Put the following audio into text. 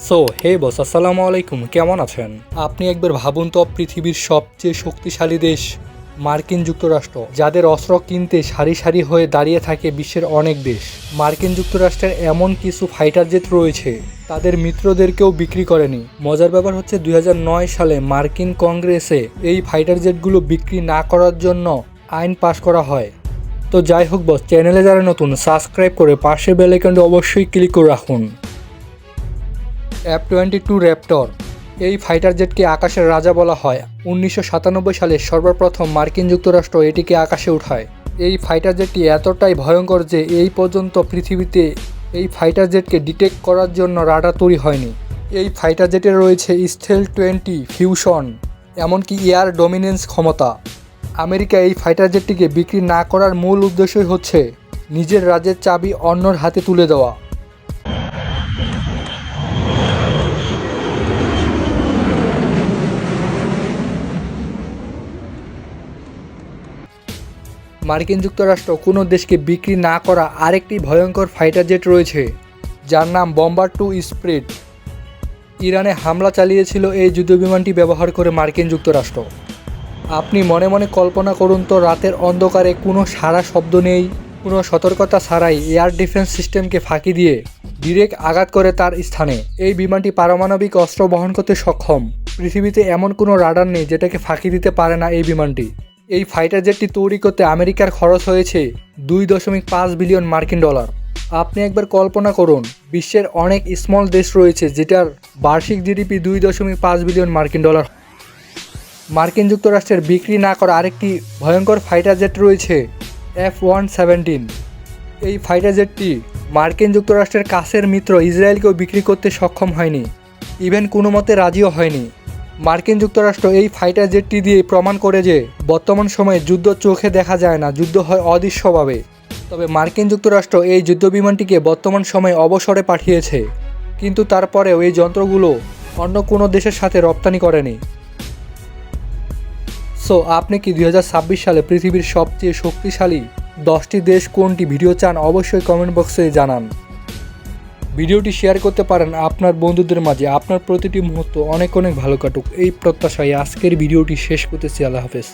So hey বস, আসসালামু আলাইকুম, কেমন আছেন? আপনি একবার ভাবুন তো, পৃথিবীর সবচেয়ে শক্তিশালী দেশ মার্কিন যুক্তরাষ্ট্র, যাদের অস্ত্র কিনতে সারি সারি হয়ে দাঁড়িয়ে থাকে বিশ্বের অনেক দেশ। মার্কিন যুক্তরাষ্ট্রের এমন কিছু ফাইটার জেট রয়েছে তাদের মিত্রদেরকেও বিক্রি করেনি। মজার ব্যাপার হচ্ছে 2009 সালে মার্কিন কংগ্রেসে এই ফাইটার জেটগুলো বিক্রি না করার জন্য আইন পাশ করা হয়। তো যাই হোক বস, চ্যানেলে যারা নতুন, সাবস্ক্রাইব করে পাশে বেল আইকনটি অবশ্যই ক্লিক করে রাখুন। F-22 র্যাপটর এই ফাইটার জেটকে আকাশের রাজা বলা হয়। 1997 সালে সর্বপ্রথম মার্কিন যুক্তরাষ্ট্র এটিকে আকাশে উঠায়। এই ফাইটার জেটটি এতটাই ভয়ঙ্কর যে এই পর্যন্ত পৃথিবীতে এই ফাইটার জেটকে ডিটেক্ট করার জন্য রাডার তৈরি হয়নি। এই ফাইটার জেটে রয়েছে স্টেলথ 20 ফিউশন, এমনকি এয়ার ডমিনেন্স ক্ষমতা। আমেরিকা এই ফাইটার জেটটিকে বিক্রি না করার মূল উদ্দেশ্যই হচ্ছে নিজের রাজ্যের চাবি অন্যর হাতে তুলে দেওয়া। মার্কিন যুক্তরাষ্ট্র কোনো দেশকে বিক্রি না করা আরেকটি ভয়ঙ্কর ফাইটার জেট রয়েছে, যার নাম বম্বার 2 স্প্রিট। ইরানে হামলা চালিয়েছিল এই যুদ্ধবিমানটি ব্যবহার করে মার্কিন যুক্তরাষ্ট্র। আপনি মনে মনে কল্পনা করুন তো, রাতের অন্ধকারে কোনো সারা শব্দ নেই, কোনো সতর্কতা ছাড়াই এয়ার ডিফেন্স সিস্টেমকে ফাঁকি দিয়ে ডিরেক্ট আঘাত করে তার স্থানে। এই বিমানটি পারমাণবিক অস্ত্র বহন করতে সক্ষম। পৃথিবীতে এমন কোনো রাডার নেই যেটাকে ফাঁকি দিতে পারে না এই বিমানটি। এই ফাইটার জেটটি তৈরি করতে আমেরিকার খরচ হয়েছে $2.5 বিলিয়ন মার্কিন ডলার। আপনি একবার কল্পনা করুন, বিশ্বের অনেক স্মল দেশ রয়েছে যেটার বার্ষিক জিডিপি $2.5 বিলিয়ন মার্কিন ডলার। মার্কিন যুক্তরাষ্ট্রের বিক্রি না করা আরেকটি ভয়ঙ্কর ফাইটার জেট রয়েছে F-117। এই ফাইটার জেটটি মার্কিন যুক্তরাষ্ট্রের কাছের মিত্র ইসরায়েলকেও বিক্রি করতে সক্ষম হয়নি, ইভেন কোনো মতে রাজিও হয়নি। মার্কিন যুক্তরাষ্ট্র এই ফাইটার জেটটি দিয়ে প্রমাণ করে যে বর্তমান সময়ে যুদ্ধ চোখে দেখা যায় না, যুদ্ধ হয় অদৃশ্যভাবে। তবে মার্কিন যুক্তরাষ্ট্র এই যুদ্ধবিমানটিকে বর্তমান সময়ে অবসরে পাঠিয়েছে, কিন্তু তারপরেও এই যন্ত্রগুলো অন্য কোনো দেশের সাথে রপ্তানি করেনি। সো আপনি কি 2026 সালে পৃথিবীর সবচেয়ে শক্তিশালী 10টি দেশ কোনটি ভিডিও চান? অবশ্যই কমেন্ট বক্সে জানান। ভিডিওটি শেয়ার করতে পারেন আপনার বন্ধুদের মাঝে। আপনার প্রতিটি মুহূর্ত অনেক অনেক ভালো কাটুক এই প্রত্যাশায় আজকের ভিডিওটি শেষ করতেছি। আল্লাহ হাফেজ।